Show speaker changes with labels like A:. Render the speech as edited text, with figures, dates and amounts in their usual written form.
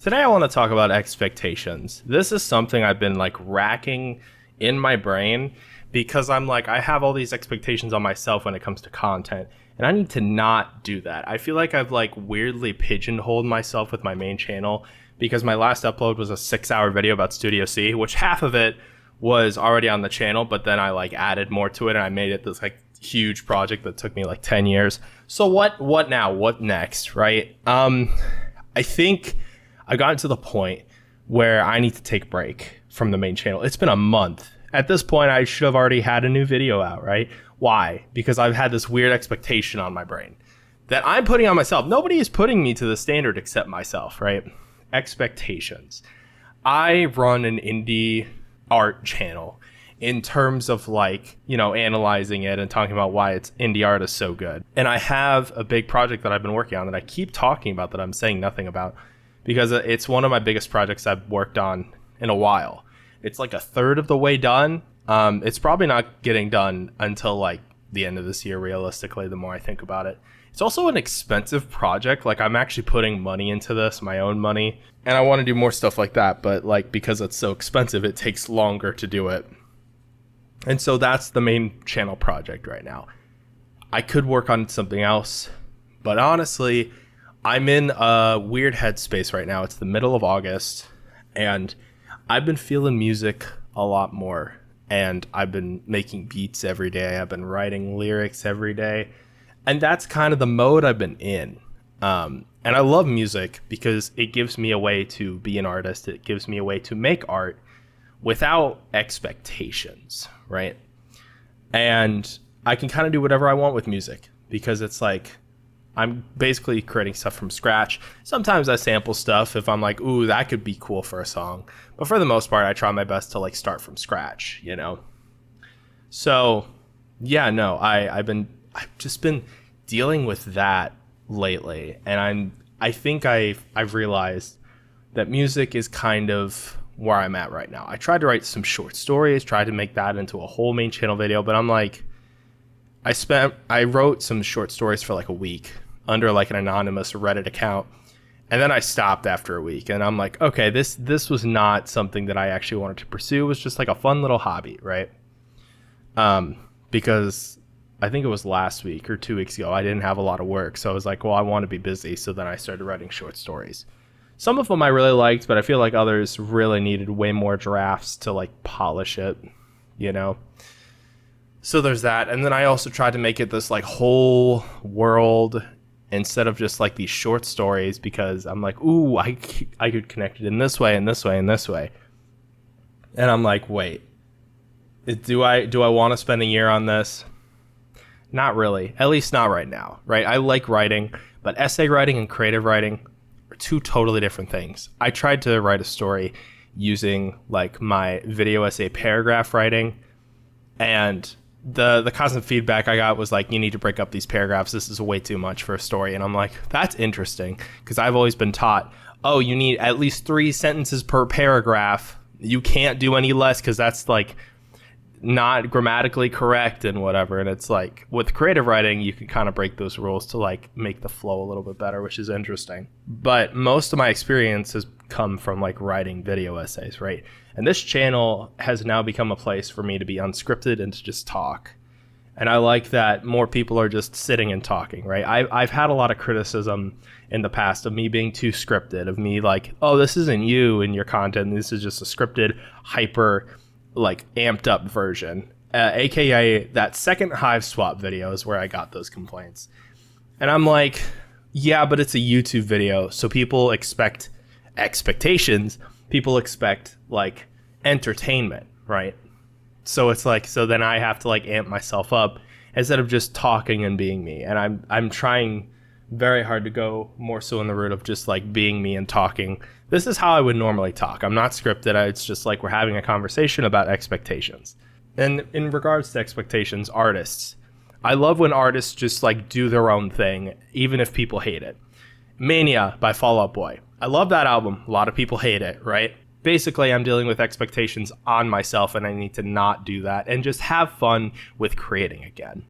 A: Today I want to talk about expectations. This is something I've been like racking in my brain because I'm like, I have all these expectations on myself when it comes to content, and I need to not do that. I feel like I've like weirdly pigeonholed myself with my main channel because my last upload was a 6-hour video about Studio C, which half of it was already on the channel, but then I like added more to it and I made it this like huge project that took me like 10 years. So what now? What next, right? I think I got to the point where I need to take a break from the main channel. It's been a month. At this point, I should have already had a new video out, right? Why? Because I've had this weird expectation on my brain that I'm putting on myself. Nobody is putting me to the standard except myself, right? Expectations. I run an indie art channel in terms of like, analyzing it and talking about why it's indie art is so good. And I have a big project that I've been working on that I keep talking about that I'm saying nothing about, because it's one of my biggest projects I've worked on in a while. It's like a third of the way done. It's probably not getting done until like the end of this year, realistically, the more I think about it. It's also an expensive project. Like I'm actually putting money into this, my own money, and I want to do more stuff like that. But like, because it's so expensive, it takes longer to do it. And so that's the main channel project right now. I could work on something else, but honestly, I'm in a weird headspace right now. It's the middle of August, and I've been feeling music a lot more. And I've been making beats every day. I've been writing lyrics every day. And that's kind of the mode I've been in. And I love music because it gives me a way to be an artist. It gives me a way to make art without expectations, right? And I can kind of do whatever I want with music because it's like, I'm basically creating stuff from scratch. Sometimes I sample stuff if I'm like, ooh, that could be cool for a song. But for the most part, I try my best to like start from scratch, So, yeah, no, I've just been dealing with that lately, and I think I've realized that music is kind of where I'm at right now. I tried to write some short stories, tried to make that into a whole main channel video, but I'm like, I wrote some short stories for like a week under like an anonymous Reddit account. And then I stopped after a week, and I'm like, okay, this was not something that I actually wanted to pursue. It was just like a fun little hobby, right? Because I think it was last week or 2 weeks ago, I didn't have a lot of work. So I was like, well, I want to be busy. So then I started writing short stories. Some of them I really liked, but I feel like others really needed way more drafts to like polish it, So there's that. And then I also tried to make it this like whole world instead of just like these short stories, because I'm like, ooh, I could connect it in this way and this way and this way. And I'm like, wait, do I want to spend a year on this? Not really, at least not right now, right? I like writing, but essay writing and creative writing are two totally different things. I tried to write a story using like my video essay paragraph writing, and the constant feedback I got was like, you need to break up these paragraphs. This is way too much for a story. And I'm like, that's interesting, because I've always been taught, oh, you need at least 3 sentences per paragraph. You can't do any less because that's like not grammatically correct and whatever. And it's like with creative writing, you can kind of break those rules to like make the flow a little bit better, which is interesting. But most of my experience has come from like writing video essays, right? And this channel has now become a place for me to be unscripted and to just talk. And I like that more people are just sitting and talking, right? I've had a lot of criticism in the past of me being too scripted, of me like, oh, this isn't you in your content. This is just a scripted, hyper, like amped up version. AKA that second Hive swap video is where I got those complaints. And I'm like, yeah, but it's a YouTube video. So people expect expectations. People expect like entertainment, right? So it's like, so then I have to like amp myself up instead of just talking and being me. And I'm trying very hard to go more so in the route of just like being me and talking. This is how I would normally talk. I'm not scripted. It's just like we're having a conversation about expectations. And in regards to expectations, artists, I love when artists just like do their own thing, even if people hate it. Mania by Fall Out Boy. I love that album. A lot of people hate it, right? Basically, I'm dealing with expectations on myself, and I need to not do that and just have fun with creating again.